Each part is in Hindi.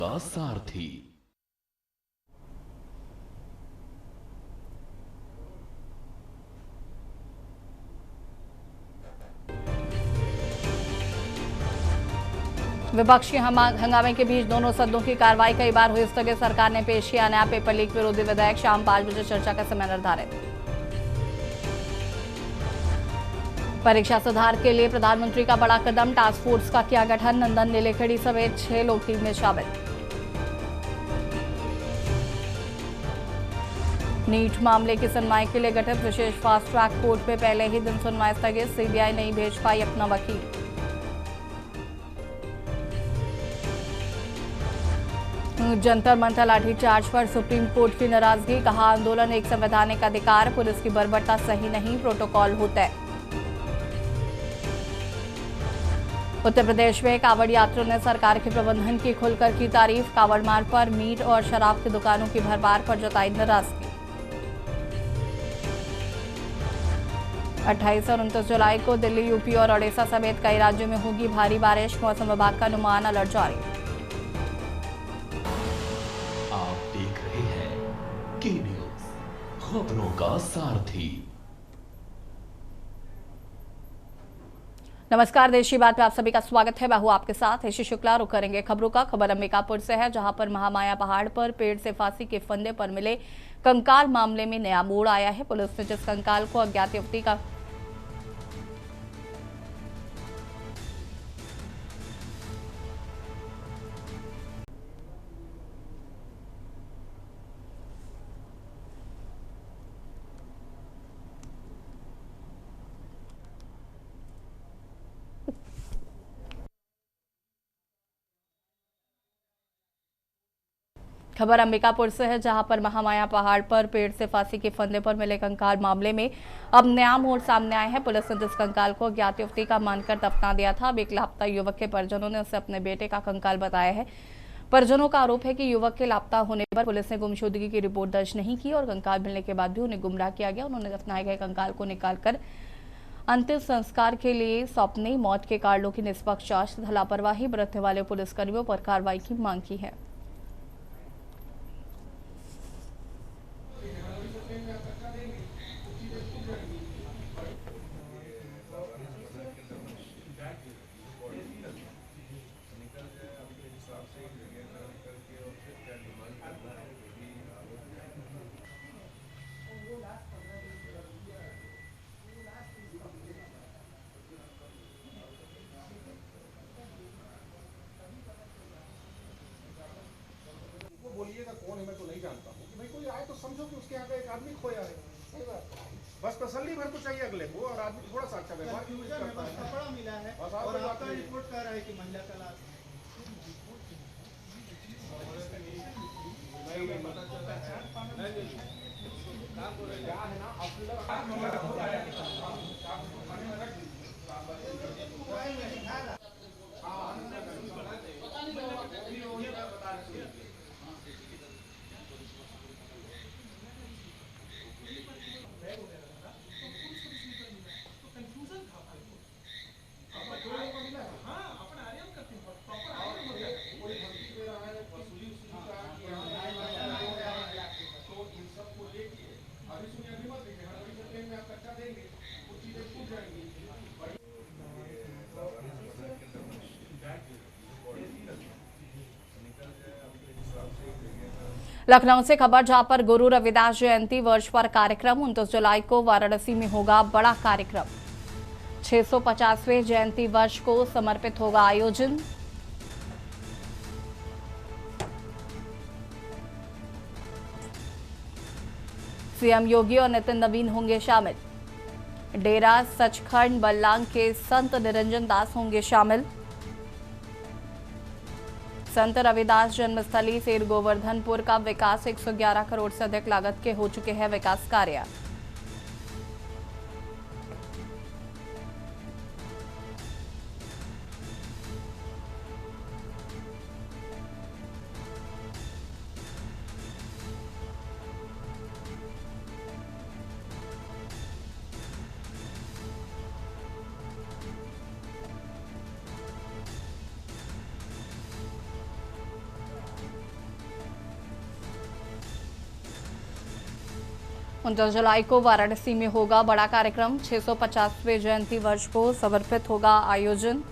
का सारथी। विपक्षी हंगामे के बीच दोनों सदनों की कार्रवाई कई बार हुई स्थगित। सरकार ने पेश किया नया पेपर लीक विरोधी विधेयक। शाम 5 बजे चर्चा का समय निर्धारित। परीक्षा सुधार के लिए प्रधानमंत्री का बड़ा कदम। टास्क फोर्स का किया गठन। नंदन नीलेकणी समेत 6 लोग टीम में शामिल। नीट मामले की सुनवाई के लिए गठित विशेष फास्ट ट्रैक कोर्ट में पहले ही दिन सुनवाई स्थगित। सीबीआई नहीं भेज पाई अपना वकील। जंतर मंतर लाठीचार्ज पर सुप्रीम कोर्ट की नाराजगी। कहा आंदोलन एक संवैधानिक अधिकार। पुलिस की बर्बरता सही नहीं, प्रोटोकॉल होता है। उत्तर प्रदेश में कांवड़ यात्रियों ने सरकार के प्रबंधन की खुलकर की तारीफ। कांवड़ मार्ग पर मीट और शराब की दुकानों की भरमार पर जताई नाराजगी। 28 और 29 जुलाई को दिल्ली, यूपी और ओडिशा समेत कई राज्यों में होगी भारी बारिश। मौसम विभाग का अनुमान, अलर्ट जारी। आप देख रहे हैं के न्यूज, खबरों का सारथी। नमस्कार, देश की बात में आप सभी का स्वागत है। मैं हूं आपके साथ ऋषि शुक्ला। रुक करेंगे खबरों का। खबर अंबिकापुर से है, जहां पर महामाया पहाड़ पर पेड़ से फांसी के फंदे पर मिले कंकाल मामले में नया मोड़ आया है। पुलिस ने जिस कंकाल को अज्ञात युवती का खबर अंबिकापुर से है, जहां पर महामाया पहाड़ पर पेड़ से फांसी के फंदे पर मिले कंकाल मामले में अब नया मोड़ सामने आया है। पुलिस ने जिस कंकाल को अज्ञात युवती का मानकर दफना दिया था, अब एक लापता युवक के परिजनों ने उसे अपने बेटे का कंकाल बताया है। परिजनों का आरोप है कि युवक के लापता होने पर पुलिस ने गुमशुदगी की रिपोर्ट दर्ज नहीं की और कंकाल मिलने के बाद भी उन्हें गुमराह किया गया। उन्होंने दफनाए गए कंकाल को निकालकर अंतिम संस्कार के लिए सौंपने, मौत के कारणों की निष्पक्ष जांच तथा लापरवाही बरतने वाले पुलिसकर्मियों पर कार्रवाई की मांग की है। बोलिएगा कौन है, मैं तो नहीं जानता हूँ कि भाई कोई आए तो समझो कि उसके यहाँ का एक आदमी खोया है। सही बात है, बस तसल्ली भर को चाहिए अगले को, और आदमी थोड़ा सा अच्छा व्यवहार करता है। कपड़ा मिला है और आपका रिपोर्ट कह रहा है कि महिला का लाश क्या है ना लखनऊ से खबर, जहां पर गुरु रविदास जयंती वर्ष पर कार्यक्रम। 29 जुलाई को वाराणसी में होगा बड़ा कार्यक्रम। 650वें जयंती वर्ष को समर्पित होगा आयोजन। सीएम योगी और नितिन नवीन होंगे शामिल। डेरा सचखंड बल्लांग के संत निरंजन दास होंगे शामिल। संत रविदास जन्मस्थली सेर गोवर्धनपुर का विकास, 111 करोड़ से अधिक लागत के हो चुके हैं विकास कार्य। 29 जुलाई को वाराणसी में होगा बड़ा कार्यक्रम। 650वें जयंती वर्ष को समर्पित होगा आयोजन।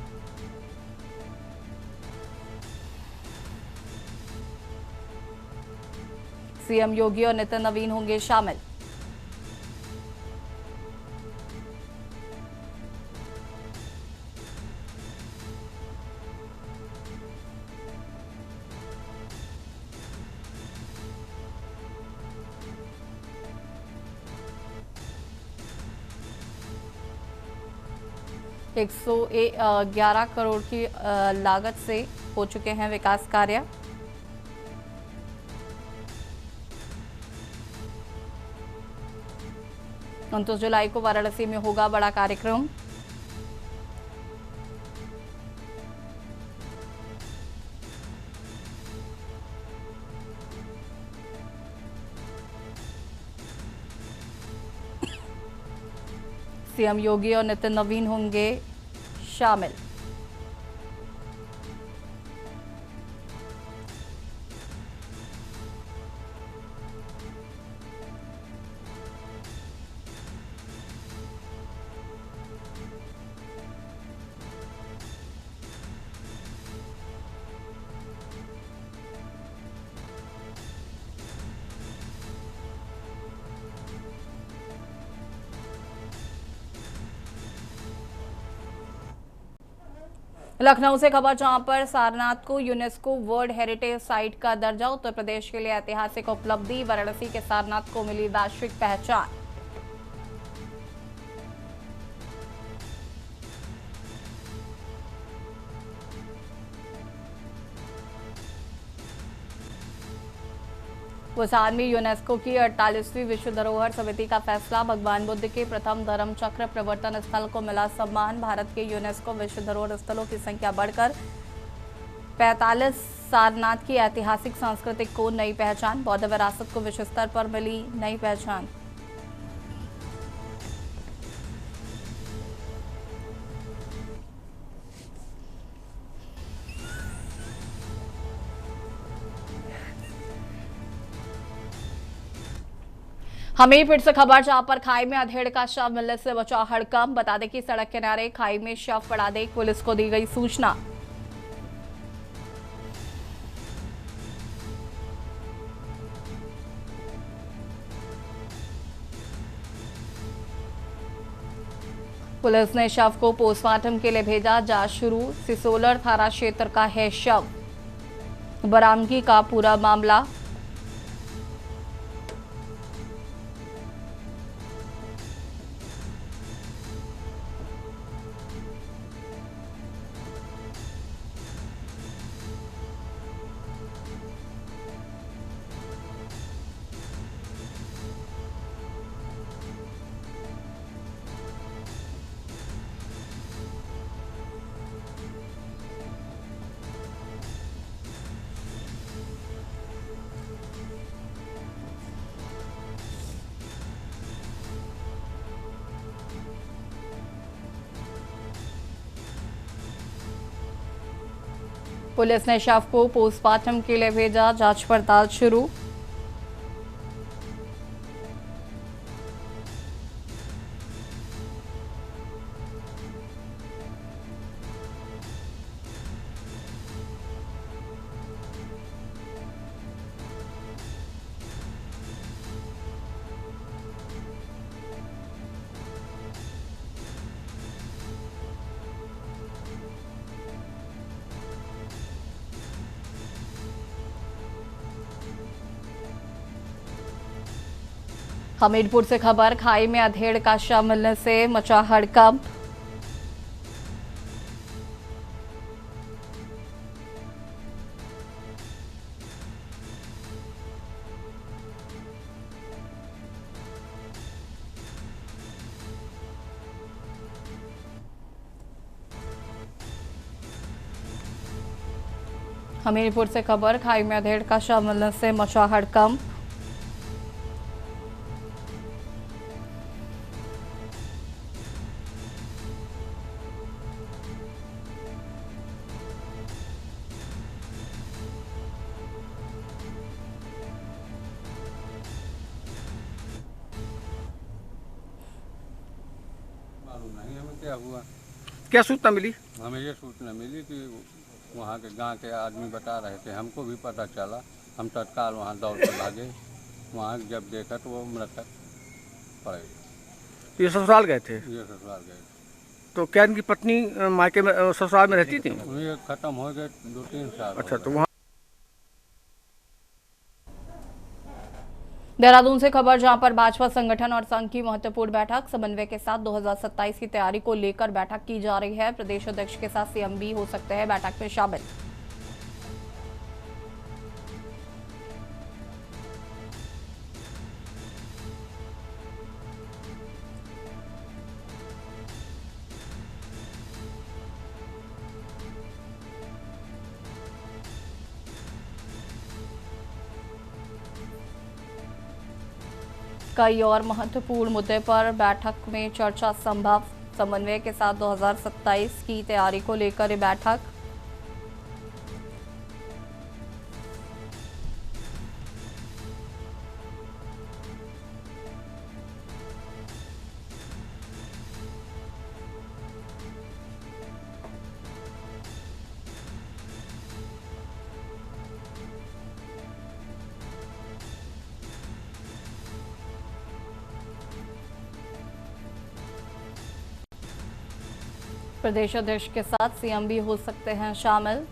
सीएम योगी और नितिन नवीन होंगे शामिल। एक 111 करोड़ की लागत से हो चुके हैं विकास कार्य। उनतीस जुलाई को वाराणसी में होगा बड़ा कार्यक्रम। सीएम योगी और नितिन नवीन होंगे शामिल। लखनऊ से खबर, जहां पर सारनाथ को यूनेस्को वर्ल्ड हेरिटेज साइट का दर्जा। उत्तर प्रदेश के लिए ऐतिहासिक उपलब्धि। वाराणसी के सारनाथ को मिली वैश्विक पहचान। वुहान में यूनेस्को की 48वीं विश्व धरोहर समिति का फैसला। भगवान बुद्ध के प्रथम धर्म चक्र प्रवर्तन स्थल को मिला सम्मान। भारत के यूनेस्को विश्व धरोहर स्थलों की संख्या बढ़कर 45। सारनाथ की ऐतिहासिक सांस्कृतिक को नई पहचान। बौद्ध विरासत को विश्व स्तर पर मिली नई पहचान। हमीरपुर से खबर, जहां पर खाई में अधेड़ का शव मिलने से बचा हड़कंप। बता दें कि सड़क किनारे खाई में शव पड़ा देख पुलिस को दी गई सूचना। पुलिस ने शव को पोस्टमार्टम के लिए भेजा। जांच शुरू। सिसोलर थाना क्षेत्र का है शव। बरामदगी का पूरा मामला। पुलिस ने शव को पोस्टमार्टम के लिए भेजा। जांच पड़ताल शुरू। हमीरपुर से खबर, खाई में अधेड़ का शव मिलने से मचा हड़कंप। हमीरपुर से खबर, खाई में अधेड़ का शव मिलने से मचा हड़कंप। क्या हुआ। क्या सूचना मिली? हमें ये सूचना मिली कि वहाँ के गांव के आदमी बता रहे थे, हमको भी पता चला। हम तत्काल वहाँ दौड़ के भागे। वहाँ जब देखा तो वो मृतक पड़े। ये ससुराल गए थे? ये ससुराल गए। तो क्या इनकी पत्नी मायके में ससुराल में रहती थी? ये खत्म हो गए 2-3 साल। अच्छा, तो वहाँ देहरादून से खबर, जहां पर भाजपा संगठन और संघ की महत्वपूर्ण बैठक समन्वय के साथ 2027 की तैयारी को लेकर बैठक की जा रही है। प्रदेश अध्यक्ष के साथ सीएम भी हो सकते हैं बैठक में शामिल। कई और महत्वपूर्ण मुद्दे पर बैठक में चर्चा संभव। समन्वय के साथ 2027 की तैयारी को लेकर ये बैठक। प्रदेश अध्यक्ष के साथ सीएम भी हो सकते हैं शामिल।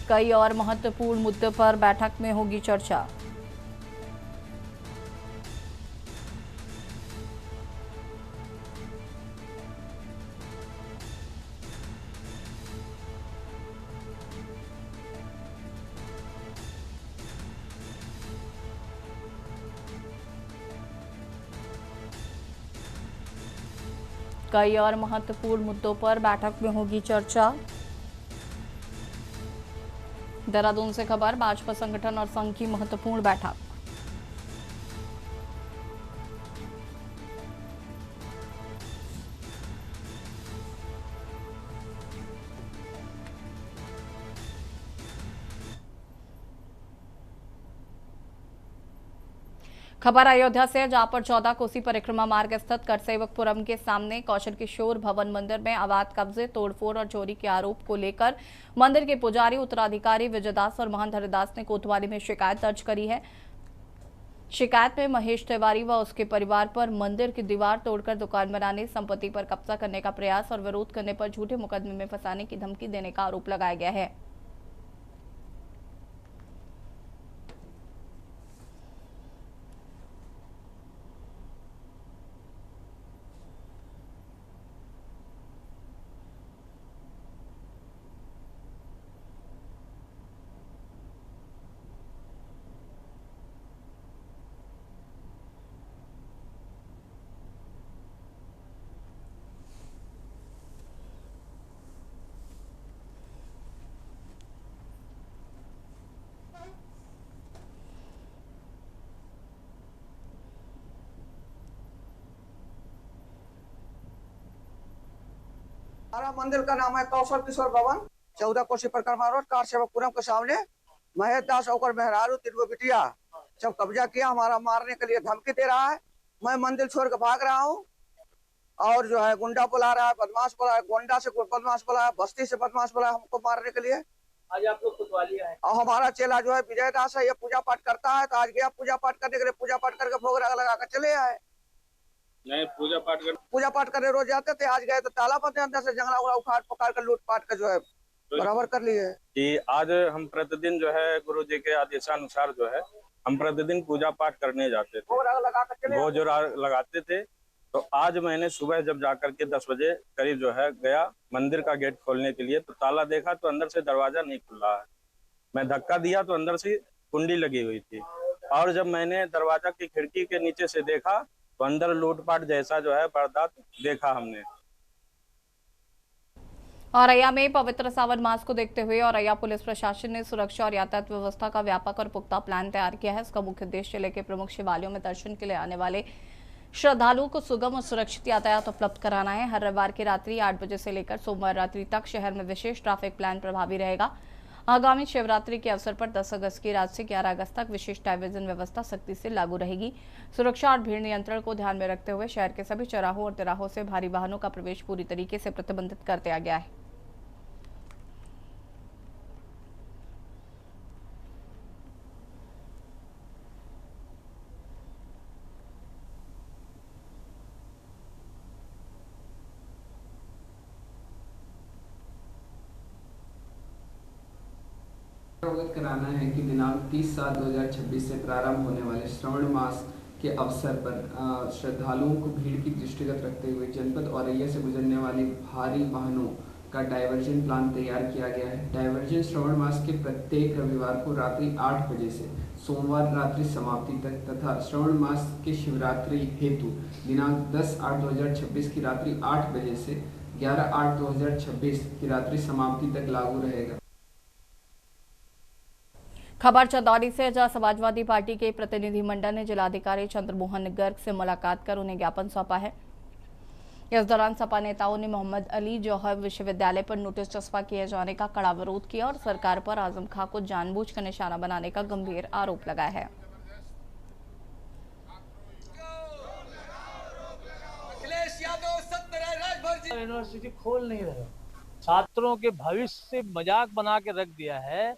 कई और महत्वपूर्ण मुद्दों पर बैठक में होगी चर्चा। कई और महत्वपूर्ण मुद्दों पर बैठक में होगी चर्चा। देहरादून से खबर, भाजपा संगठन और संघ की महत्वपूर्ण बैठक। खबर अयोध्या से, जहां पर 14 कोसी परिक्रमा मार्ग स्थित करसेवकपुरम के सामने कौशल किशोर भवन मंदिर में अवैध कब्जे, तोड़फोड़ और चोरी के आरोप को लेकर मंदिर के पुजारी, उत्तराधिकारी विजयदास और महंत हरिदास ने कोतवाली में शिकायत दर्ज करी है। शिकायत में महेश तिवारी व उसके परिवार पर मंदिर की दीवार तोड़कर दुकान बनाने, संपत्ति पर कब्जा करने का प्रयास और विरोध करने पर झूठे मुकदमे में फंसाने की धमकी देने का आरोप लगाया गया है। हमारा मंदिर का नाम है कौशल किशोर भवन, 14 कोसी परिक्रमा रोड, कारसेवकपुरम के सामने। महेश दास और मेहरारू तिरगो बिटिया सब कब्जा किया, हमारा मारने के लिए धमकी दे रहा है। मैं मंदिर छोड़ के भाग रहा हूँ और जो है गुंडा बुला रहा है, बदमाश बुला है, गोंडा से बदमाश बुला है, बस्ती से बदमाश बुला है हमको मारने के लिए। आज आप लोग कोतवाली आए और हमारा चेला जो है विजय दास है, ये पूजा पाठ करता है, तो आज गया पूजा पाठ करने के लिए। पूजा पाठ करके भोग लगा कर चले आए। नहीं, पूजा पाठ करने रोज जाते थे, आज गए तो ताला बंद, अंदर से जंगला उगला उखाड़ पकाड़ कर लूट पाट कर जो है बराबर कर लिए। कि आज हम प्रतिदिन जो है गुरु जी के आदेशानुसार जो है हम प्रतिदिन पूजा पाठ करने जाते थे, भोज लगाते थे। तो आज मैंने सुबह जब जाकर के 10 बजे करीब जो है गया मंदिर का गेट खोलने के लिए, तो ताला देखा तो अंदर से दरवाजा नहीं खुल रहा है। मैं धक्का दिया तो अंदर से कुंडी लगी हुई थी, और जब मैंने दरवाजा की खिड़की के नीचे से देखा तो अंदर लूटपाट जैसा जो है वारदात देखा हमने। औरैया में पवित्र सावन मास को देखते हुए औरैया पुलिस प्रशासन ने सुरक्षा और यातायात व्यवस्था का व्यापक और पुख्ता प्लान तैयार किया है। इसका मुख्य उद्देश्य जिले के प्रमुख शिवालयों में दर्शन के लिए आने वाले श्रद्धालुओं को सुगम और सुरक्षित यातायात उपलब्ध कराना है। हर रविवार की रात्रि 8 बजे से लेकर सोमवार रात्रि तक शहर में विशेष ट्रैफिक प्लान प्रभावी रहेगा। आगामी शिवरात्रि के अवसर पर 10 अगस्त की रात से 11 अगस्त तक विशेष डाइवर्जन व्यवस्था सख्ती से लागू रहेगी। सुरक्षा और भीड़ नियंत्रण को ध्यान में रखते हुए शहर के सभी चौराहों और तिराहों से भारी वाहनों का प्रवेश पूरी तरीके से प्रतिबंधित कर दिया गया है। अवगत कराना है कि दिनांक 30/7/2026 से प्रारंभ होने वाले श्रावण मास के अवसर पर श्रद्धालुओं को भीड़ की दृष्टिगत रखते हुए जनपद औरैया से गुजरने वाले भारी वाहनों का डाइवर्जन प्लान तैयार किया गया है। डाइवर्जन श्रावण मास के प्रत्येक रविवार को रात्रि 8 बजे से सोमवार रात्रि समाप्ति तक तथा श्रावण मास के शिवरात्रि हेतु दिनांक 10/8/2026 की रात्रि 8 बजे से 11/8/2026 की रात्रि समाप्ति तक लागू रहेगा। खबर चंदौली से, जहां समाजवादी पार्टी के प्रतिनिधिमंडल ने जिलाधिकारी चंद्रमोहन गर्ग से मुलाकात कर उन्हें ज्ञापन सौंपा है। इस दौरान सपा नेताओं ने मोहम्मद अली जौहर विश्वविद्यालय पर नोटिस चस्पा किए जाने का कड़ा विरोध किया और सरकार पर आजम खां को जानबूझकर निशाना बनाने का गंभीर आरोप लगाया है। यूनिवर्सिटी खोल नहीं रहे, छात्रों के भविष्य से मजाक बना के रख दिया है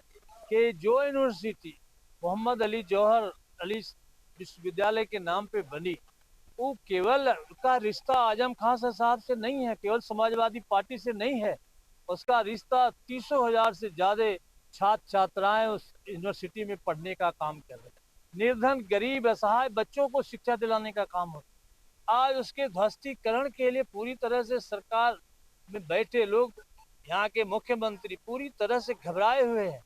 कि जो यूनिवर्सिटी मोहम्मद अली जौहर अली विश्वविद्यालय के नाम पे बनी, वो केवल उसका रिश्ता आजम खां साहब से नहीं है, केवल समाजवादी पार्टी से नहीं है, उसका रिश्ता 300,000 से ज्यादा छात्र छात्राएं उस यूनिवर्सिटी में पढ़ने का काम कर रहे हैं। निर्धन गरीब असहाय बच्चों को शिक्षा दिलाने का काम होता है। आज उसके ध्वस्तीकरण के लिए पूरी तरह से सरकार में बैठे लोग, यहाँ के मुख्यमंत्री पूरी तरह से घबराए हुए हैं।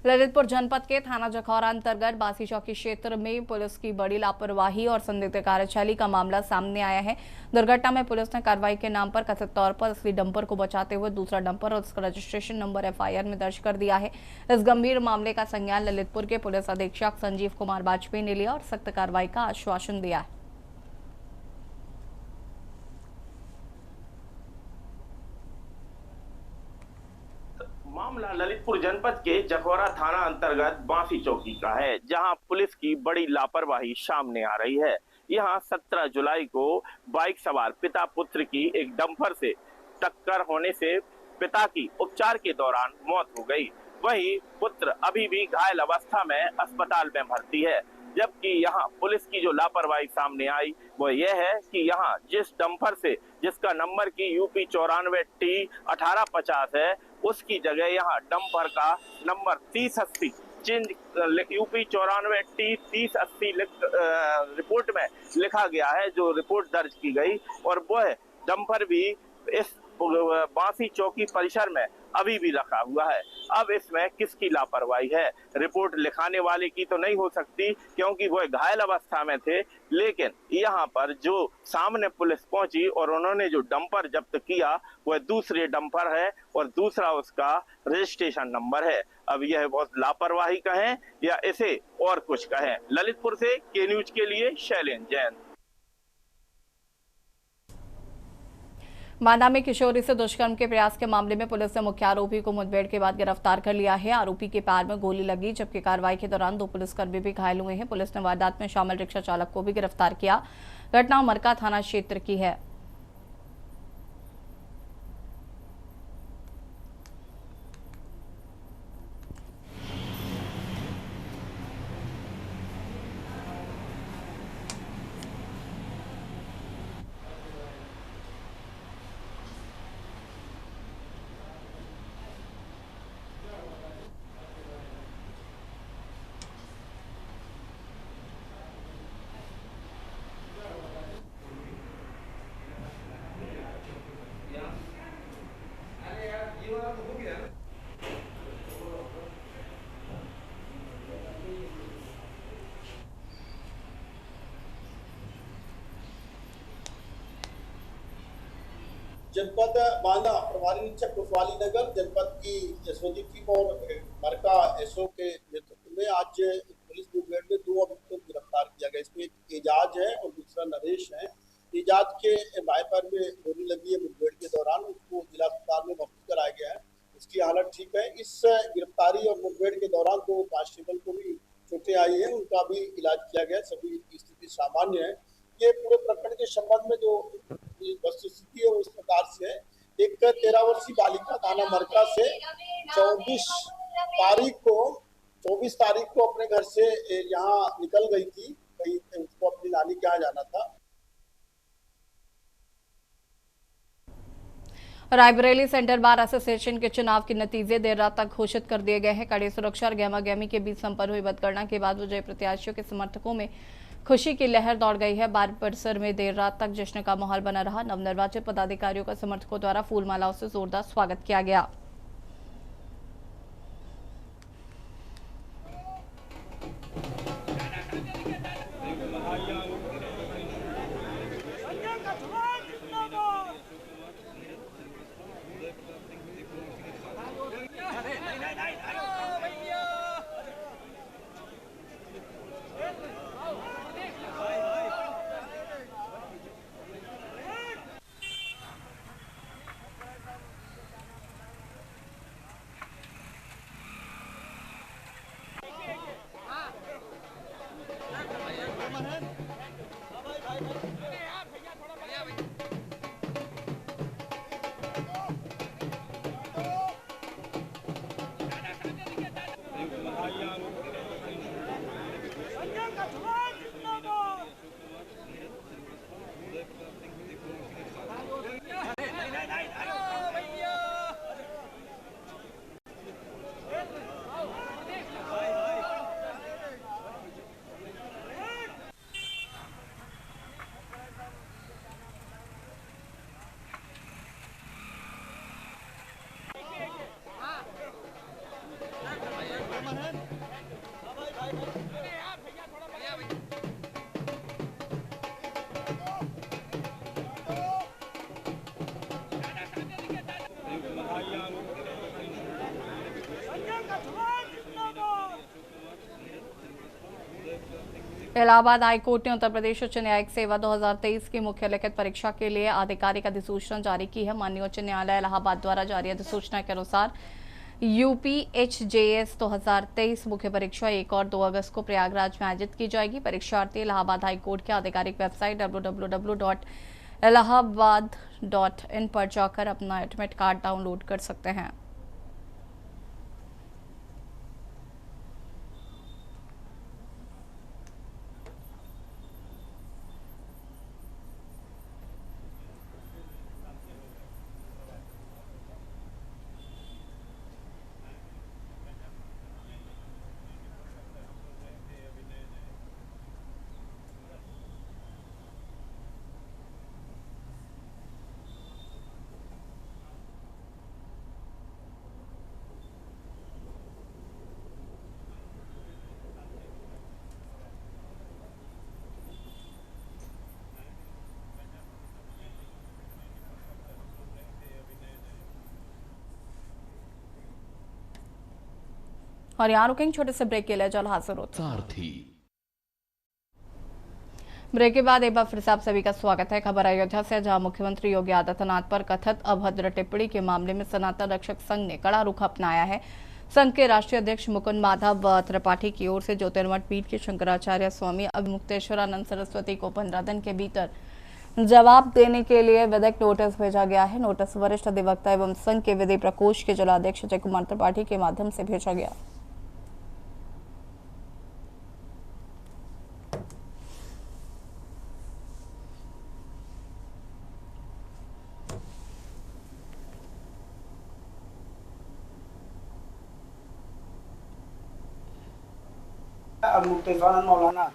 ललितपुर जनपद के थाना जखौरा अंतर्गत बासी चौकी क्षेत्र में पुलिस की बड़ी लापरवाही और संदिग्ध कार्यशैली का मामला सामने आया है। दुर्घटना में पुलिस ने कार्रवाई के नाम पर कथित तौर पर असली डंपर को बचाते हुए दूसरा डंपर और उसका रजिस्ट्रेशन नंबर एफआईआर में दर्ज कर दिया है। इस गंभीर मामले का संज्ञान ललितपुर के पुलिस अधीक्षक संजीव कुमार वाजपेयी ने लिया और सख्त कार्रवाई का आश्वासन दिया है। मामला ललितपुर जनपद के जखौरा थाना अंतर्गत बासी चौकी का है, जहां पुलिस की बड़ी लापरवाही सामने आ रही है। यहां 17 जुलाई को बाइक सवार पिता पुत्र की एक डंपर से टक्कर होने से पिता की उपचार के दौरान मौत हो गई। वहीं पुत्र अभी भी घायल अवस्था में अस्पताल में भर्ती है। जबकि यहाँ पुलिस की जो लापरवाही सामने आई वो ये है कि यहाँ जिस डंपर से जिसका नंबर की यूपी 94T1850 है, उसकी जगह यहाँ डंपर का number 3080 change UP 94T3080 report में लिखा गया है, जो रिपोर्ट दर्ज की गई, और वह डंपर भी इस बासी चौकी परिसर में अभी भी रखा हुआ है। अब इसमें किसकी लापरवाही है? रिपोर्ट लिखाने वाले की तो नहीं हो सकती, क्योंकि वह घायल अवस्था में थे, लेकिन यहाँ पर जो सामने पुलिस पहुंची और उन्होंने जो डंपर जब्त किया वह दूसरे डंपर है और दूसरा उसका रजिस्ट्रेशन नंबर है। अब यह बहुत लापरवाही कहें या इसे और कुछ कहें। ललितपुर से के न्यूज के लिए शैलेंद्र जैन। बांदा में किशोरी से दुष्कर्म के प्रयास के मामले में पुलिस ने मुख्य आरोपी को मुठभेड़ के बाद गिरफ्तार कर लिया है। आरोपी के पैर में गोली लगी, जबकि कार्रवाई के दौरान 2 पुलिसकर्मी भी घायल हुए हैं। पुलिस ने वारदात में शामिल रिक्शा चालक को भी गिरफ्तार किया। घटना मरका थाना क्षेत्र की है। जनपद बांदा प्रभारी निरीक्षक कुशवाली नगर जनपद की एसओजी टीम और मरका एसओ के नेतृत्व में आज पुलिस मुठभेड़ में 2 अभियुक्तों को गिरफ्तार किया गया। इसमें एक एजाज है और दूसरा नरेश है। एजाज के बाएं पैर में गोली लगी है। मुठभेड़ के दौरान उसको जिला अस्पताल में भर्ती उनकी हालत ठीक है। इस गिरफ्तारी और मुठभेड़ के दौरान 2 कांस्टेबल को भी चोटें आई है, उनका भी इलाज किया गया, सभी की स्थिति सामान्य है। ये पूरे प्रकरण के संबंध में जो वस्तुस्थिति है वो इस प्रकार से है। एक 13 वर्षीय बालिका थाना मरका से 24 तारीख को अपने घर से यहाँ निकल गई थी, कहीं उसको अपनी नानी के यहाँ जाना था। रायबरेली सेंट्रल बार एसोसिएशन के चुनाव के नतीजे देर रात तक घोषित कर दिए गए हैं। कड़ी सुरक्षा और गहमा-गहमी के बीच संपन्न हुई मतगणना के बाद विजयी प्रत्याशियों के समर्थकों में खुशी की लहर दौड़ गई है। बार परिसर में देर रात तक जश्न का माहौल बना रहा। नवनिर्वाचित पदाधिकारियों का समर्थकों द्वारा फूलमालाओं से जोरदार स्वागत किया गया। इलाहाबाद हाईकोर्ट ने उत्तर प्रदेश उच्च न्यायिक सेवा 2023 की मुख्य लिखित परीक्षा के लिए आधिकारिक अधिसूचना जारी की है। माननीय उच्च न्यायालय इलाहाबाद द्वारा जारी अधिसूचना के अनुसार UPHJS 2023 मुख्य परीक्षा 1 और 2 अगस्त को प्रयागराज में आयोजित की जाएगी। परीक्षार्थी इलाहाबाद हाईकोर्ट की आधिकारिक वेबसाइट www.allahabad.in पर जाकर अपना एडमिट कार्ड डाउनलोड कर सकते हैं। और यहाँ रुकेंगे छोटे से ब्रेक के लिए। जल्द हाजिर होते हैं। ब्रेक के बाद एक बार फिर से आप सभी का स्वागत है। खबर अयोध्या से, जहां मुख्यमंत्री योगी आदित्यनाथ पर कथित अभद्र टिप्पणी के मामले में सनातन रक्षक संघ ने कड़ा रुख अपनाया है। संघ के राष्ट्रीय अध्यक्ष मुकुंद माधव त्रिपाठी की ओर से ज्योतिर्मठ पीठ के शंकराचार्य स्वामी अभिमुक्तेश्वरानंद सरस्वती को 15 दिन के भीतर जवाब देने के लिए विधिक नोटिस भेजा गया है। नोटिस वरिष्ठ अधिवक्ता एवं संघ के विधि प्रकोष्ठ के जिलाध्यक्ष अजय कुमार त्रिपाठी के माध्यम से भेजा गया। मुक्तेश्वरानंद मौलाना,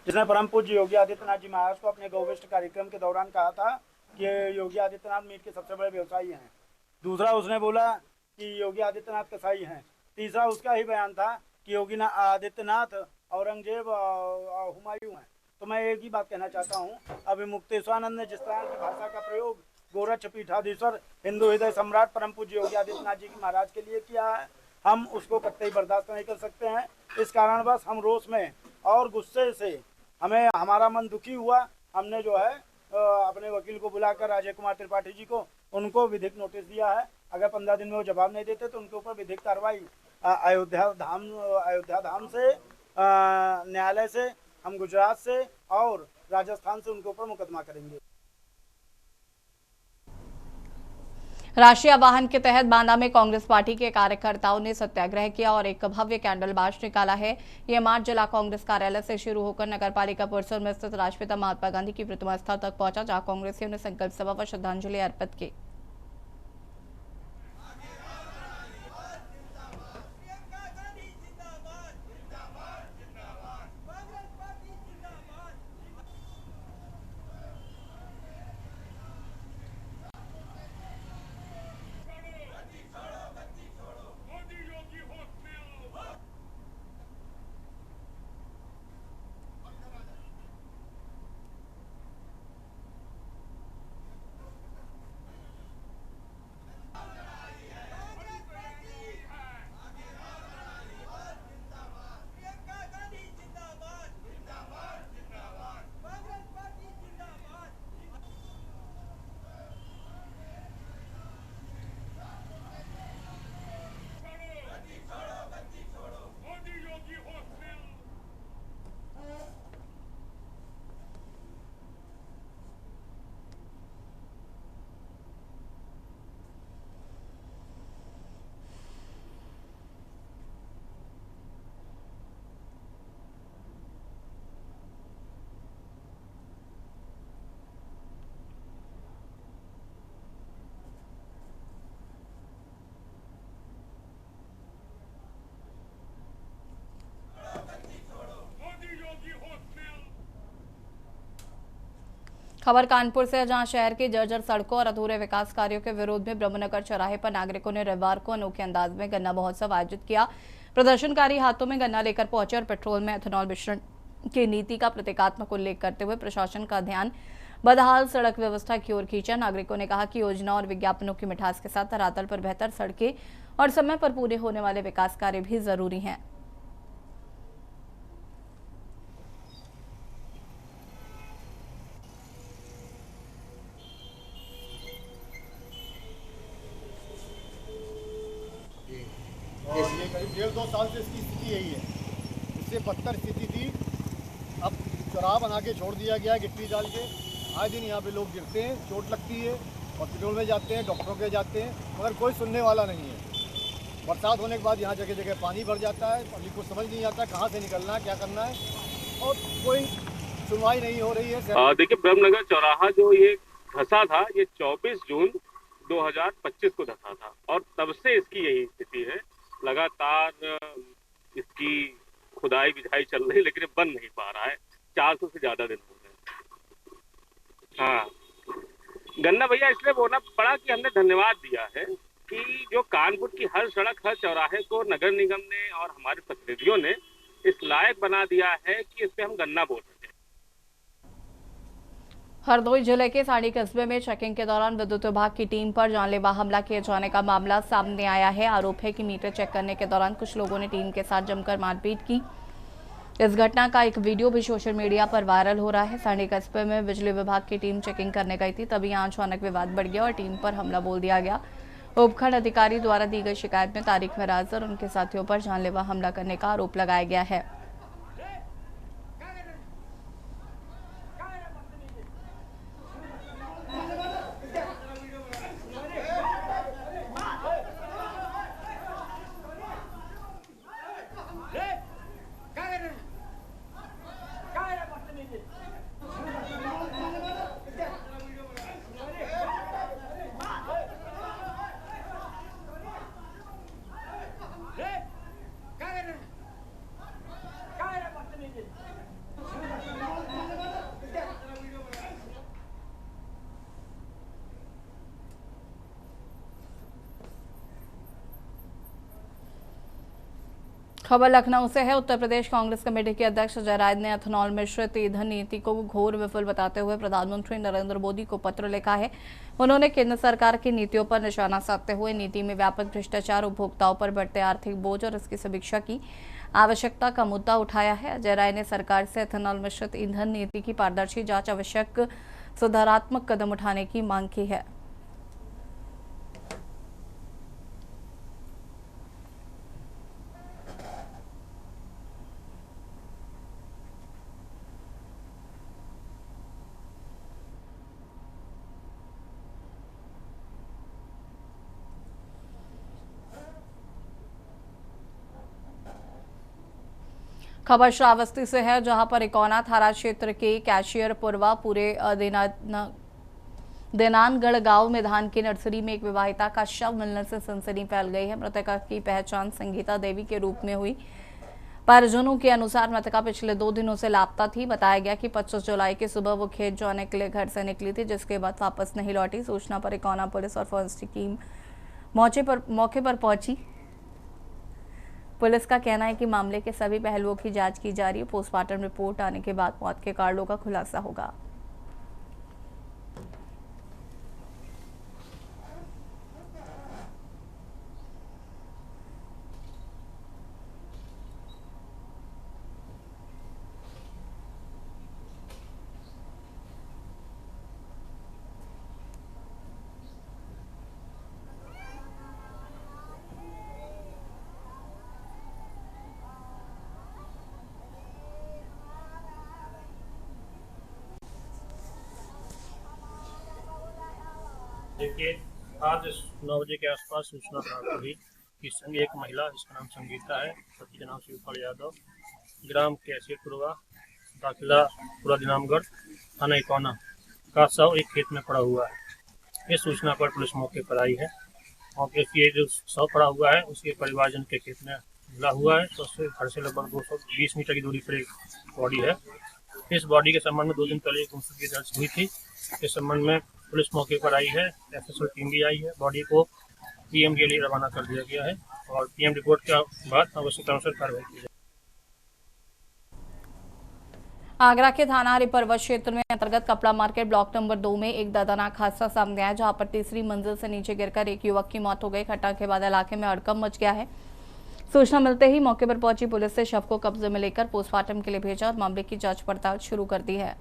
जिसने परम पूज्य योगी आदित्यनाथ जी महाराज को अपने गौविष्ट कार्यक्रम के दौरान कहा था कि योगी आदित्यनाथ मीट के सबसे बड़े व्यवसायी हैं। दूसरा, उसने बोला कि योगी आदित्यनाथ कसाई हैं। तीसरा, उसका ही बयान था कि योगी आदित्यनाथ औरंगजेब हुमायूं हैं। तो मैं एक ही बात कहना चाहता हूँ, अभी मुक्तेश्वरानंद ने जिस तरह की भाषा का प्रयोग गोरक्ष पीठाधीश्वर हिंदू हृदय सम्राट परम पूज्य योगी आदित्यनाथ जी की महाराज के लिए किया है, हम उसको कतई बर्दाश्त नहीं कर सकते हैं। इस कारणवश हम रोष में और गुस्से से हमारा मन दुखी हुआ। हमने जो है अपने वकील को बुलाकर अजय कुमार त्रिपाठी जी को उनको विधिक नोटिस दिया है अगर 15 दिन में वो जवाब नहीं देते तो उनके ऊपर विधिक कार्रवाई अयोध्या धाम से, न्यायालय से, हम गुजरात से और राजस्थान से उनके ऊपर मुकदमा करेंगे। राष्ट्रीय आह्वान के तहत बांदा में कांग्रेस पार्टी के कार्यकर्ताओं ने सत्याग्रह किया और एक भव्य कैंडल मार्च निकाला है। यह मार्च जिला कांग्रेस कार्यालय से शुरू होकर नगरपालिका परिसर में स्थित राष्ट्रपिता महात्मा गांधी की प्रतिमा स्थल तक पहुंचा, जहां कांग्रेसियों ने संकल्प सभा व श्रद्धांजलि अर्पित की। खबर कानपुर से, जहां शहर की जर्जर सड़कों और अधूरे विकास कार्यों के विरोध में ब्रह्मनगर चौराहे पर नागरिकों ने रविवार को अनोखे अंदाज में गन्ना महोत्सव आयोजित किया। प्रदर्शनकारी हाथों में गन्ना लेकर पहुंचे और पेट्रोल में एथेनॉल मिश्रण की नीति का प्रतीकात्मक उल्लेख करते हुए प्रशासन का ध्यान बदहाल सड़क व्यवस्था की ओर खींचा। नागरिकों ने कहा कि योजना और विज्ञापनों की मिठास के साथ धरातल पर बेहतर सड़कें और समय पर पूरे होने वाले विकास कार्य भी जरूरी हैं। और ये करीब 1.5-2 साल से इसकी स्थिति यही है। इससे बदतर स्थिति थी। अब चौराहा बना के छोड़ दिया गया है गिट्टी डाल के। आए दिन यहाँ पे लोग गिरते हैं, चोट लगती है, हॉस्पिटल में जाते हैं, डॉक्टरों के जाते हैं, मगर कोई सुनने वाला नहीं है। बरसात होने के बाद यहाँ जगह जगह पानी भर जाता है, पब्लिक को समझ नहीं आता कहाँ से निकलना है, क्या करना है, और कोई सुनवाई नहीं हो रही है। देखिए, ब्रह्मनगर चौराहा जो ये धंसा था, ये 24 जून 2025 को धंसा था और तब से इसकी यही स्थिति है। लगातार इसकी खुदाई बिझाई चल रही है, लेकिन ये बन नहीं पा रहा है। 400 से ज्यादा दिन हो गए। हाँ, गन्ना भैया इसलिए बोलना पड़ा कि हमने धन्यवाद दिया है कि जो कानपुर की हर सड़क, हर चौराहे को नगर निगम ने और हमारे प्रतिनिधियों ने इस लायक बना दिया है कि इस पे हम गन्ना बोल सकें। हरदोई जिले के साड़ी कस्बे में चेकिंग के दौरान विद्युत विभाग की टीम पर जानलेवा हमला किए जाने का मामला सामने आया है। आरोप है कि मीटर चेक करने के दौरान कुछ लोगों ने टीम के साथ जमकर मारपीट की। इस घटना का एक वीडियो भी सोशल मीडिया पर वायरल हो रहा है। साड़ी कस्बे में बिजली विभाग की टीम चेकिंग करने गई थी, तभी यहाँ अचानक विवाद बढ़ गया और टीम पर हमला बोल दिया गया। उपखंड अधिकारी द्वारा दी गई शिकायत में तारिक मिराज और उनके साथियों पर जानलेवा हमला करने का आरोप लगाया गया है। खबर लखनऊ से है। उत्तर प्रदेश कांग्रेस कमेटी के अध्यक्ष अजय राय ने एथेनॉल मिश्रित ईंधन नीति को घोर विफल बताते हुए प्रधानमंत्री नरेंद्र मोदी को पत्र लिखा है। उन्होंने केंद्र सरकार की नीतियों पर निशाना साधते हुए नीति में व्यापक भ्रष्टाचार, उपभोक्ताओं पर बढ़ते आर्थिक बोझ और इसकी समीक्षा की आवश्यकता का मुद्दा उठाया है। अजय राय ने सरकार से एथेनॉल मिश्रित ईंधन नीति की पारदर्शी जाँच, आवश्यक सुधारात्मक कदम उठाने की मांग की है। खबर श्रावस्ती से है, जहां पर इकोना थाना क्षेत्र के कैशियर पुरवा पूरे देनानगढ़ गांव में धान की नर्सरी में एक विवाहिता का शव मिलने से सनसनी फैल गई है। मृतका की पहचान संगीता देवी के रूप में हुई। परिजनों के अनुसार मृतका पिछले 2 दिनों से लापता थी। बताया गया कि 25 जुलाई की सुबह वो खेत जाने के लिए घर से निकली थी, जिसके बाद वापस नहीं लौटी। सूचना पर इकोना पुलिस और फॉरेंसिक टीम मौके पर पहुंची। पुलिस का कहना है कि मामले के सभी पहलुओं की जांच की जा रही है। पोस्टमार्टम रिपोर्ट आने के बाद मौत के कारणों का खुलासा होगा। देखिए, आज 9 बजे के आसपास सूचना प्राप्त हुई कि एक महिला, जिसका नाम संगीता है, पति का नाम शिवपाल यादव, ग्राम कैशियरपुरवा, दाखिला पूरा दिनामगढ़, थाना इकोना का शव एक खेत में पड़ा हुआ है। इस सूचना पर पुलिस मौके पर आई है। मौके से जो शव पड़ा हुआ है उसके परिवारजन के खेत में मिला हुआ है, तो उससे घर से लगभग 220 मीटर की दूरी पर एक बॉडी है। इस बॉडी के संबंध में 2 दिन पहले एक मुकदमा दर्ज हुई थी। इस संबंध में पुलिस मौके पर आई है, एफएसएल टीम भी आई है। बॉडी को पीएम के लिए रवाना कर दिया गया है और पीएम रिपोर्ट के बाद आवश्यक अनुसार कार्रवाई की जाएगी। आगरा के थाना हरिपर्वत क्षेत्र में अंतर्गत कपड़ा मार्केट ब्लॉक नंबर 2 में एक दर्दनाक हादसा सामने आया, जहां पर तीसरी मंजिल से नीचे गिरकर एक युवक की मौत हो गई। घटना के बाद इलाके में हड़कंप मच गया है। सूचना मिलते ही मौके पर पहुंची पुलिस ने शव को कब्जे में लेकर पोस्टमार्टम के लिए भेजा और मामले की जांच पड़ताल शुरू कर दी है।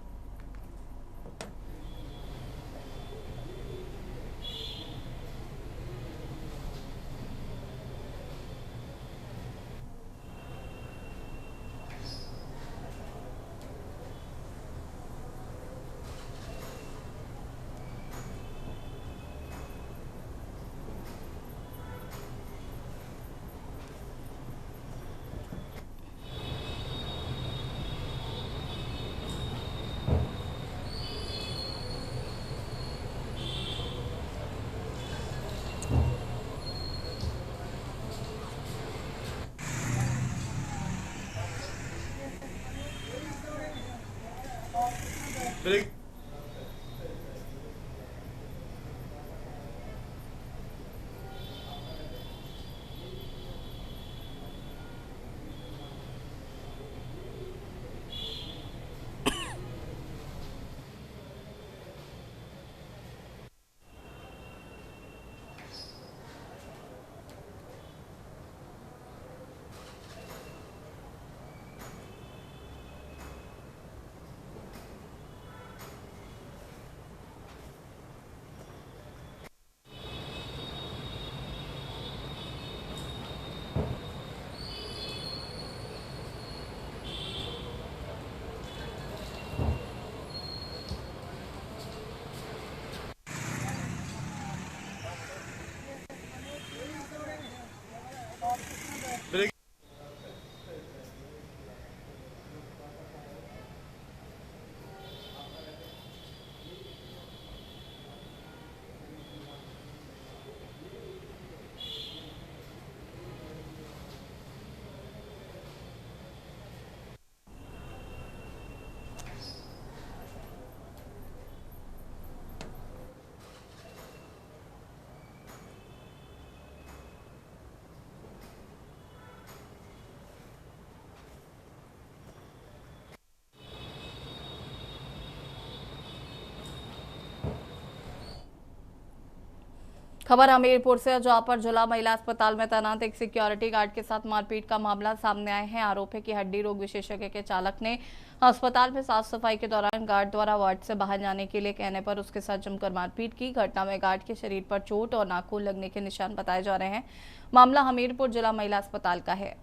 खबर हमीरपुर से, जहां पर जिला महिला अस्पताल में तैनात एक सिक्योरिटी गार्ड के साथ मारपीट का मामला सामने आया है। आरोप है कि हड्डी रोग विशेषज्ञ के चालक ने अस्पताल में साफ सफाई के दौरान गार्ड द्वारा वार्ड से बाहर जाने के लिए कहने पर उसके साथ जमकर मारपीट की। घटना में गार्ड के शरीर पर चोट और नाखून लगने के निशान बताए जा रहे हैं। मामला हमीरपुर जिला महिला अस्पताल का है।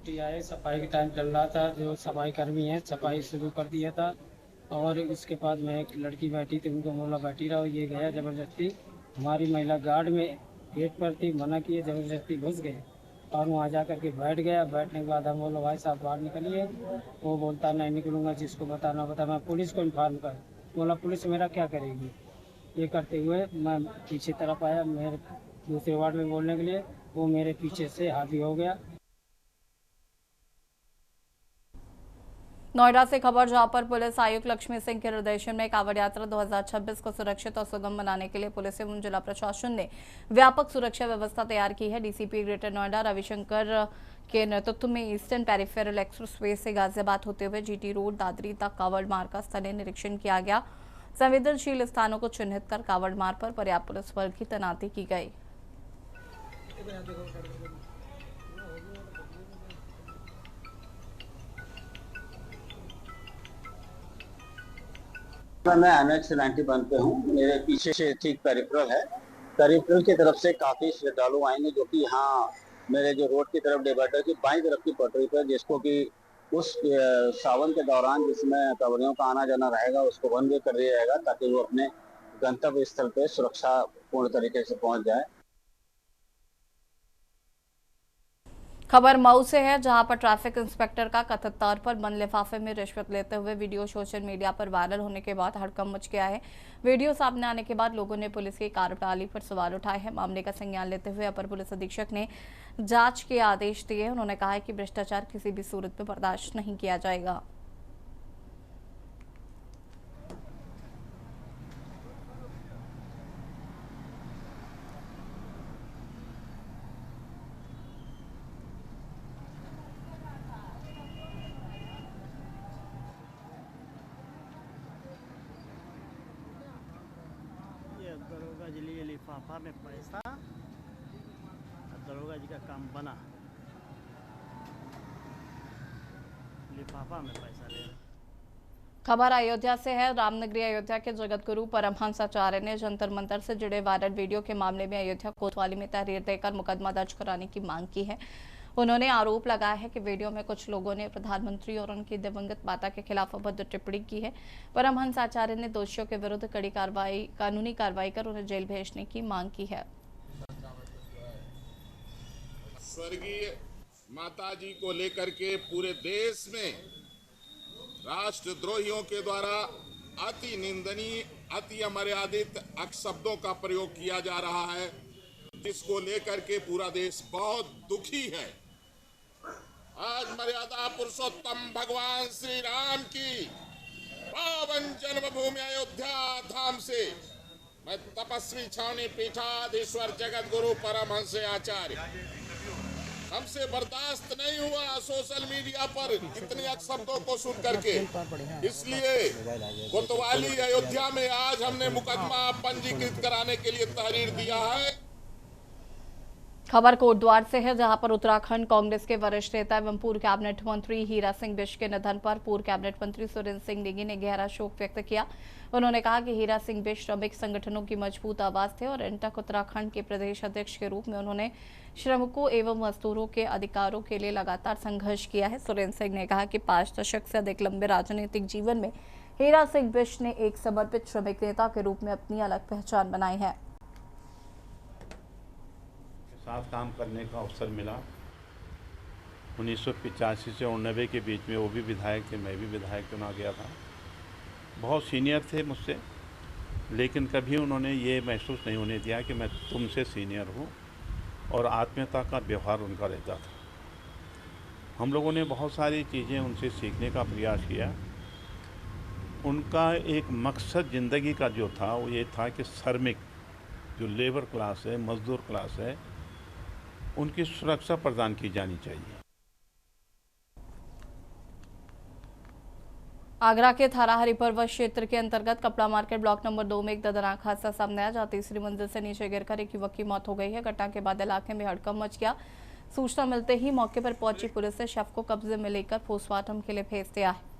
छुट्टी आए, सफाई का टाइम चल रहा था, जो सफाई कर्मी है सफाई शुरू कर दिया था। और इसके बाद में एक लड़की बैठी थी, उनको बोला बैठी रहो, ये गया ज़बरदस्ती, हमारी महिला गार्ड में गेट पर थी, मना किए, ज़बरदस्ती घुस गए और वहाँ जा कर के बैठ गया। बैठने के बाद हम बोला भाई साहब बाहर निकलिए, वो बोलता नहीं निकलूँगा, जिसको बताना बता, मैं पुलिस को इन्फॉर्म कर। बोला पुलिस मेरा क्या करेगी। ये करते हुए मैं पीछे तरफ आया, मेरे दूसरे वार्ड में बोलने के लिए, वो मेरे पीछे से हावी हो गया। नोएडा से खबर, जहां पर पुलिस आयुक्त लक्ष्मी सिंह के निर्देशन में कांवड़ यात्रा 2026 को सुरक्षित और सुगम बनाने के लिए पुलिस एवं जिला प्रशासन ने व्यापक सुरक्षा व्यवस्था तैयार की है। डीसीपी ग्रेटर नोएडा रविशंकर के नेतृत्व में ईस्टर्न पेरिफेरल एक्सप्रेसवे से गाजियाबाद होते हुए जीटी रोड दादरी तक कांवड़ मार्ग का स्थलीय निरीक्षण किया गया। संवेदनशील स्थानों को चिन्हित कर कांवड़ मार्ग पर पर्याप्त पुलिस बल की तैनाती की गई। मैं NH 91 पे हूँ, मेरे पीछे से ठीक पेरिफेरल है। पेरिफेरल की तरफ से काफी श्रद्धालु आएंगे जो कि यहाँ मेरे जो रोड की तरफ डिवाइडर की बाईं तरफ की पटरी पर, जिसको कि उस सावन के दौरान जिसमें कांवड़ियों का आना जाना रहेगा उसको वन वे कर दिया जाएगा ताकि वो अपने गंतव्य स्थल पे सुरक्षा पूर्ण तरीके से पहुंच जाए। खबर मऊ से है, जहां पर ट्रैफिक इंस्पेक्टर का कथित तौर पर बंद लिफाफे में रिश्वत लेते हुए वीडियो सोशल मीडिया पर वायरल होने के बाद हड़कंप मच गया है। वीडियो सामने आने के बाद लोगों ने पुलिस की कार्यप्रणाली पर सवाल उठाए हैं। मामले का संज्ञान लेते हुए अपर पुलिस अधीक्षक ने जांच के आदेश दिए। उन्होंने कहा है कि भ्रष्टाचार किसी भी सूरत में बर्दाश्त नहीं किया जाएगा। दरोगा जी लिए लिफाफा में पैसा, दरोगा जी का काम बना, लिफाफा में पैसा ले रहे। खबर अयोध्या से है। रामनगरी अयोध्या के जगत गुरु परमहंस आचार्य ने जंतर मंतर से जुड़े वायरल वीडियो के मामले में अयोध्या कोतवाली में तहरीर देकर मुकदमा दर्ज कराने की मांग की है। उन्होंने आरोप लगाया है कि वीडियो में कुछ लोगों ने प्रधानमंत्री और उनकी दिवंगत माता के खिलाफ अभद्र टिप्पणी की है। परमहंस आचार्य ने दोषियों के विरुद्ध कड़ी कानूनी कार्रवाई कर उन्हें जेल भेजने की मांग की है। स्वर्गीय माता जी को लेकर के पूरे देश में राष्ट्रद्रोहियों के द्वारा अति निंदनीय, अति अमर्यादित अपशब्दों का प्रयोग किया जा रहा है, जिसको लेकर के पूरा देश बहुत दुखी है। आज मर्यादा पुरुषोत्तम भगवान श्री राम की पावन जन्मभूमि अयोध्या धाम से मैं तपस्वी छावनी पीठाधीश्वर जगत गुरु परमहंस आचार्य, हमसे बर्दाश्त नहीं हुआ सोशल मीडिया पर इतने शब्दों को सुन करके, इसलिए कोतवाली अयोध्या में आज हमने मुकदमा पंजीकृत कराने के लिए तहरीर दिया है। खबर कोटद्वार से है, जहां पर उत्तराखंड कांग्रेस के वरिष्ठ नेता एवं पूर्व कैबिनेट मंत्री हीरा सिंह बिष्ट के निधन पर पूर्व कैबिनेट मंत्री सुरेंद्र सिंह नेगी ने गहरा शोक व्यक्त किया। उन्होंने कहा कि हीरा सिंह बिष्ट श्रमिक संगठनों की मजबूत आवाज थे और इंटक उत्तराखंड के प्रदेश अध्यक्ष के रूप में उन्होंने श्रमिकों एवं मजदूरों के अधिकारों के लिए लगातार संघर्ष किया है। सुरेंद्र सिंह ने कहा कि 5 दशक से अधिक लंबे राजनीतिक जीवन में हीरा सिंह बिष्ट ने एक समर्पित श्रमिक नेता के रूप में अपनी अलग पहचान बनाई है। साथ काम करने का अवसर मिला। 1985 से 1990 के बीच में वो भी विधायक थे, मैं भी विधायक चुना गया था। बहुत सीनियर थे मुझसे, लेकिन कभी उन्होंने ये महसूस नहीं होने दिया कि मैं तुमसे सीनियर हूँ, और आत्मीयता का व्यवहार उनका रहता था। हम लोगों ने बहुत सारी चीज़ें उनसे सीखने का प्रयास किया। उनका एक मकसद ज़िंदगी का जो था वो ये था कि श्रमिक जो लेबर क्लास है, मजदूर क्लास है, उनकी सुरक्षा प्रदान की जानी चाहिए। आगरा के थारा हरिपर्वत क्षेत्र के अंतर्गत कपड़ा मार्केट ब्लॉक नंबर 2 में एक दर्दनाक हादसा सामने आया, जहां तीसरी मंजिल से नीचे गिरकर एक युवक की मौत हो गई है। घटना के बाद इलाके में हड़कंप मच गया। सूचना मिलते ही मौके पर पहुंची पुलिस ने शव को कब्जे में लेकर पोस्टमार्टम के लिए भेज दिया है।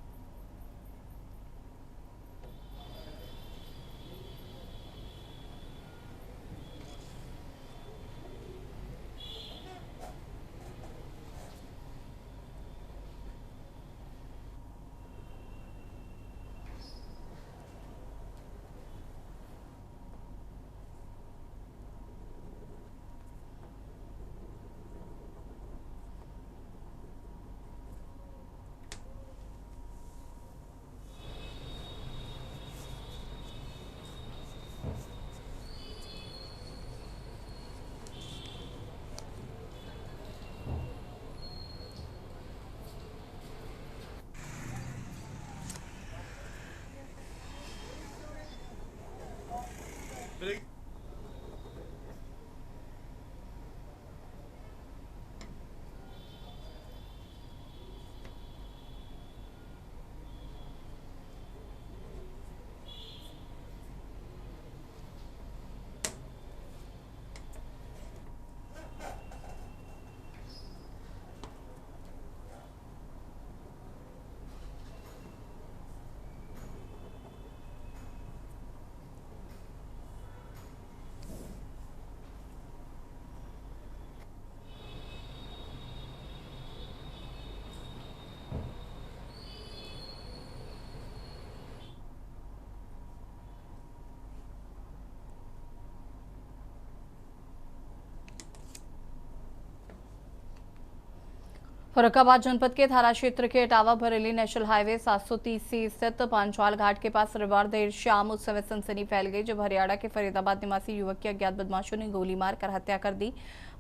फर्रुखाबाद जनपद के थाना क्षेत्र के इटावा बरेली नेशनल हाईवे 730 स्थित पांचवाल घाट के पास रविवार देर शाम उस समय सनसनी फैल गई जब हरियाणा के फरीदाबाद निवासी युवक की अज्ञात बदमाशों ने गोली मारकर हत्या कर दी।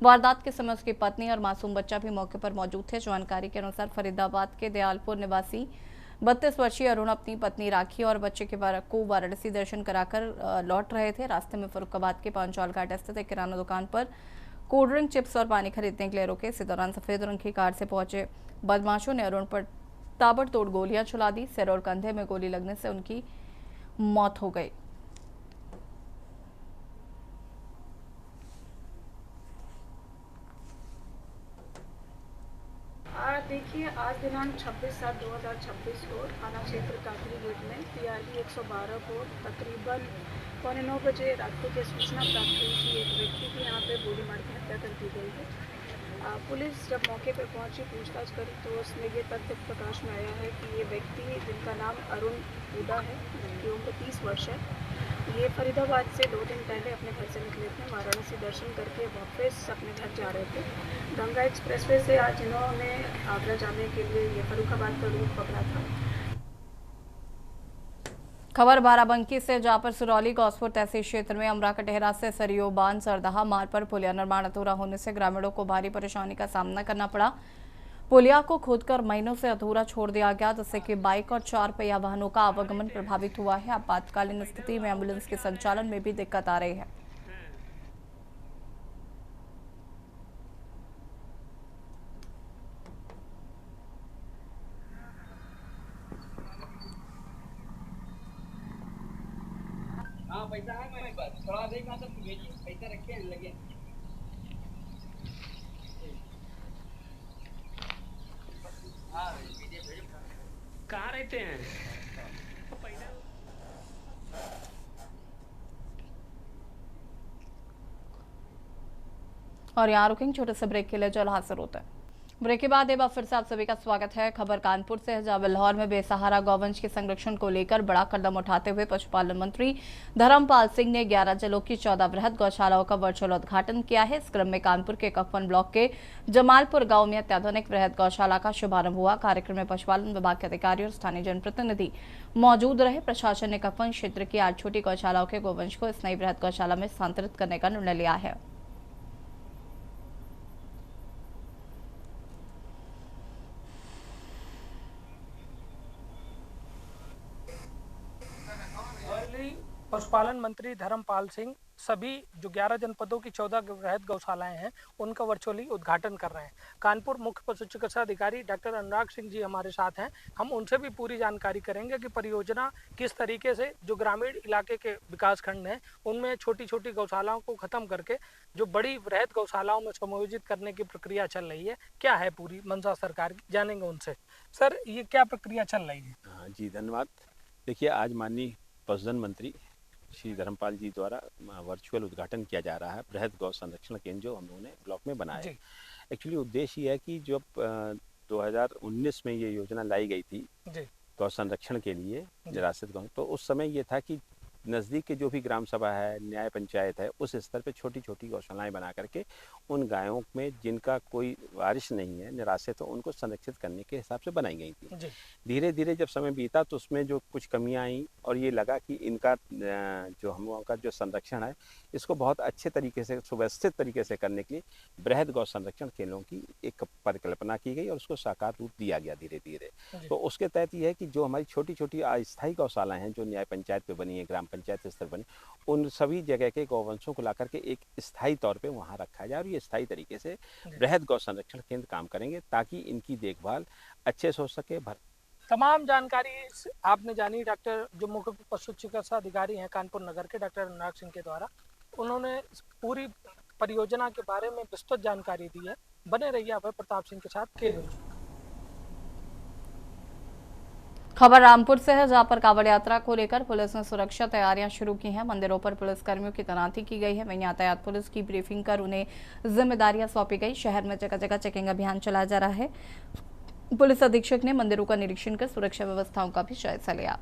वारदात के समय उसकी पत्नी और मासूम बच्चा भी मौके पर मौजूद थे। जानकारी के अनुसार फरीदाबाद के दयालपुर निवासी 32 वर्षीय अरुण अपनी पत्नी राखी और बच्चे को वाराणसी दर्शन कराकर लौट रहे थे। रास्ते में फर्रुखाबाद के पांचवाल घाट स्थित एक किराना दुकान पर कोल्ड ड्रिंक, चिप्स और पानी खरीदने के लिए रुके। इसी दौरान सफेद रंग की कार से पहुंचे बदमाशों ने अरुण पर ताबड़तोड़ गोलियां चला दी। सिर और कंधे में गोली लगने से उनकी मौत हो गई। देखिए, आज दिनांक 26/7/2026 को थाना क्षेत्र काकरी गेट में PRB 112 को तकरीबन 9:15 बजे रात को सूचना प्राप्त हुई कि एक व्यक्ति की यहाँ पे गोली मार के हत्या कर दी गई है। पुलिस जब मौके पर पहुंची, पूछताछ करी तो उसमें ये तथ्य प्रकाश में आया है कि ये व्यक्ति, जिनका नाम अरुण हुडा है, जिनकी उम्र 30 वर्ष है, ये फरीदाबाद से 2 दिन पहले अपने घर से निकले थे। वाराणसी दर्शन करके वापस अपने घर जा रहे थे। गंगा एक्सप्रेसवे से आज इन्होंने आगरा जाने के लिए ये फर्रुखाबाद का रूट पकड़ा था। खबर बाराबंकी से, जहां पर सिरौली गौसपुर तहसील क्षेत्र में अमरा कटेहरा से सरयू बांध सरदाहा मार्ग पर पुलिया निर्माण अधूरा होने से ग्रामीणों को भारी परेशानी का सामना करना पड़ा। पुलिया को खोदकर महीनों से अधूरा छोड़ दिया गया, जिससे कि बाइक और 4 पहिया वाहनों का आवागमन प्रभावित हुआ है। आपातकालीन स्थिति में एम्बुलेंस के संचालन में भी दिक्कत आ रही है। पैसा है मेरे पास, थोड़ा देखा सब भेजिए, पैसा रखे लगे। कहाँ रहते हैं? और यहाँ रुकेंगे छोटे से ब्रेक के लिए, जल्द हाजिर होता है। ब्रेक के बाद एक बार फिर से आप सभी का स्वागत है। खबर कानपुर से है, जहां बेल्हौर में बेसहारा गौवंश के संरक्षण को लेकर बड़ा कदम उठाते हुए पशुपालन मंत्री धर्मपाल सिंह ने 11 जिलों की 14 वृहद गौशालाओं का वर्चुअल उद्घाटन किया है। इस क्रम में कानपुर के ककवन ब्लॉक के जमालपुर गांव में अत्याधुनिक वृहद गौशाला का शुभारंभ हुआ। कार्यक्रम में पशुपालन विभाग के अधिकारी और स्थानीय जनप्रतिनिधि मौजूद रहे। प्रशासन ने ककवन क्षेत्र की 8 छोटी गौशालाओं के गौवंश को इस नई वृहद गौशाला में स्थानांतरित करने का निर्णय लिया है। पशुपालन मंत्री धर्मपाल सिंह सभी जो 11 जनपदों की 14 वृहद गौशालाएं हैं उनका वर्चुअली उद्घाटन कर रहे हैं। कानपुर मुख्य पशु चिकित्सा अधिकारी डॉक्टर अनुराग सिंह जी हमारे साथ हैं। हम उनसे भी पूरी जानकारी करेंगे कि परियोजना किस तरीके से जो ग्रामीण इलाके के विकास खंड हैं उनमें छोटी छोटी गौशालाओं को खत्म करके जो बड़ी वृहद गौशालाओं में समायोजित करने की प्रक्रिया चल रही है, क्या है पूरी मंशा सरकार की, जानेंगे उनसे। सर, ये क्या प्रक्रिया चल रही है? जी धन्यवाद। देखिए, आज माननीय पशुधन मंत्री श्री धर्मपाल जी द्वारा वर्चुअल उद्घाटन किया जा रहा है बृहद गौ संरक्षण केंद्र जो हम लोगों ने ब्लॉक में बनाया है। एक्चुअली उद्देश्य ये है कि जब 2019 में ये योजना लाई गई थी गौ संरक्षण के लिए निराश्रित गौ, तो उस समय ये था कि नज़दीक के जो भी ग्राम सभा है, न्याय पंचायत है, उस स्तर पे छोटी छोटी गौशालाएं बना करके उन गायों में जिनका कोई वारिश नहीं है, निराश्रित, तो उनको संरक्षित करने के हिसाब से बनाई गई थी। धीरे धीरे जब समय बीता तो उसमें जो कुछ कमियां आई और ये लगा कि इनका जो हम लोगों का जो संरक्षण है इसको बहुत अच्छे तरीके से, सुव्यवस्थित तरीके से करने के लिए बृहद गौ संरक्षण केंद्रों की एक परिकल्पना की गई और उसको साकार रूप दिया गया धीरे धीरे। तो उसके तहत ये है कि जो हमारी छोटी छोटी अस्थायी गौशालाएं हैं जो न्याय पंचायत पे बनी है, ग्राम पंचायत स्तर बनी, उन सभी जगह के गौवंशों को लाकर के एक स्थायी तौर पे वहाँ रखा जाए और ये स्थायी तरीके से बृहद गौ संरक्षण केंद्र काम करेंगे ताकि इनकी देखभाल अच्छे से हो सके। तमाम जानकारी आपने जानी डॉक्टर जो मुख्य पशु चिकित्सा अधिकारी हैं कानपुर नगर के डॉक्टर अनुराग सिंह के द्वारा। उन्होंने पूरी परियोजना के बारे में विस्तृत जानकारी दी है। बने रहिए आप प्रताप सिंह के साथ के न्यूज। खबर रामपुर से है, जहां पर कांवड़ यात्रा को लेकर पुलिस ने सुरक्षा तैयारियां शुरू की हैं। मंदिरों पर पुलिस कर्मियों की तैनाती की गई है। वहीं यातायात पुलिस की ब्रीफिंग कर उन्हें जिम्मेदारियां सौंपी गई। शहर में जगह जगह चेकिंग अभियान चलाया जा रहा है। पुलिस अधीक्षक ने मंदिरों का निरीक्षण कर सुरक्षा व्यवस्थाओं का भी जायजा लिया।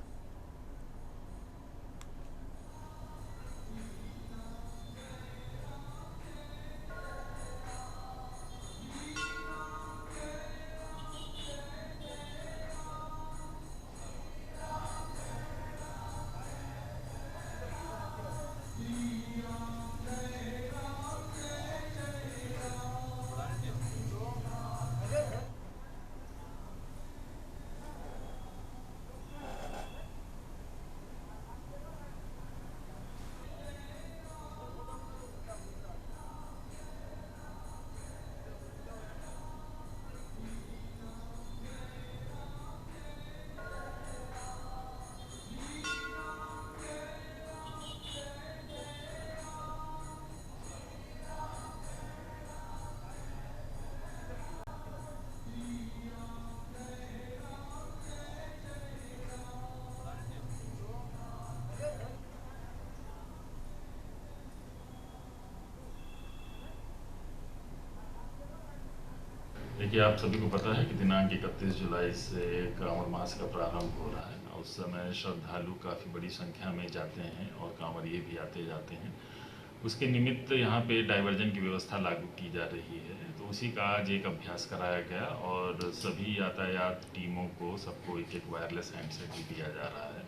देखिए, आप सभी को पता है कि दिनांक 31 जुलाई से कांवड़ मास का प्रारंभ हो रहा है। उस समय श्रद्धालु काफ़ी बड़ी संख्या में जाते हैं और कांवड़िए भी आते जाते हैं। उसके निमित्त यहाँ पे डाइवर्जन की व्यवस्था लागू की जा रही है, तो उसी का आज एक अभ्यास कराया गया और सभी यातायात टीमों को सबको एक वायरलेस हैंडसेट भी दिया जा रहा है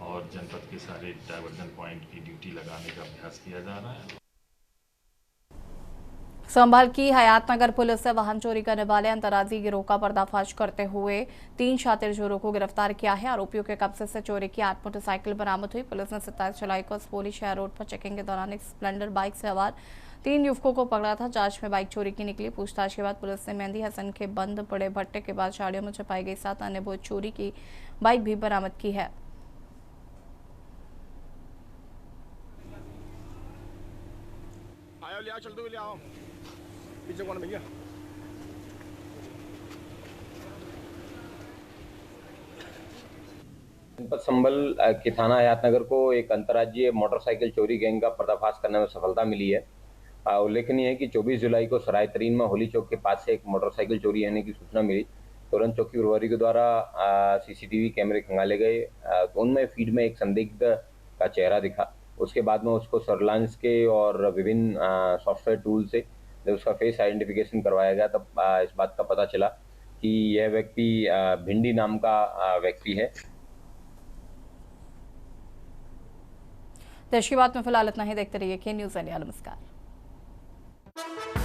और जनपद के सारे डाइवर्जन पॉइंट की ड्यूटी लगाने का अभ्यास किया जा रहा है। संभल की हयातनगर पुलिस ने वाहन चोरी करने वाले अंतर्राज्यीय गिरोह का पर्दाफाश करते हुए 3 शातिर चोरों को गिरफ्तार किया है। आरोपियों के कब्जे से चोरी की 8 मोटरसाइकिल बरामद हुई। पुलिस ने 27 जुलाई को असपोली शहर रोड पर चेकिंग के दौरान एक स्प्लेंडर बाइक से सवार 3 युवकों को पकड़ा था। जांच में बाइक चोरी की निकली। पूछताछ के बाद पुलिस ने मेहंदी हसन के बंद पड़े भट्टे के बाद साड़ियों में छुपाई गई 7 अन्य बोझ चोरी की बाइक भी बरामद की है। पीछे कौन भैया? जनपद संभल के थाना हयातनगर को एक अंतर्राज्यीय मोटरसाइकिल चोरी गैंग का पर्दाफाश करने में सफलता मिली है। उल्लेखनीय है कि 24 जुलाई को सराय तरीन में होली चौक के पास से एक मोटरसाइकिल चोरी होने की सूचना मिली। तुरंत चौकी प्रभारी के द्वारा सीसीटीवी कैमरे खंगाले गए, तो उनमें फीड में एक संदिग्ध का चेहरा दिखा। उसके बाद में उसको सर्विलांस के और विभिन्न सॉफ्टवेयर टूल से जब उसका फेस आइडेंटिफिकेशन करवाया गया तब इस बात का पता चला कि यह व्यक्ति भिंडी नाम का व्यक्ति है। देश की बात में फिलहाल इतना ही। देखते रहिए के न्यूज़ इंडिया। नमस्कार।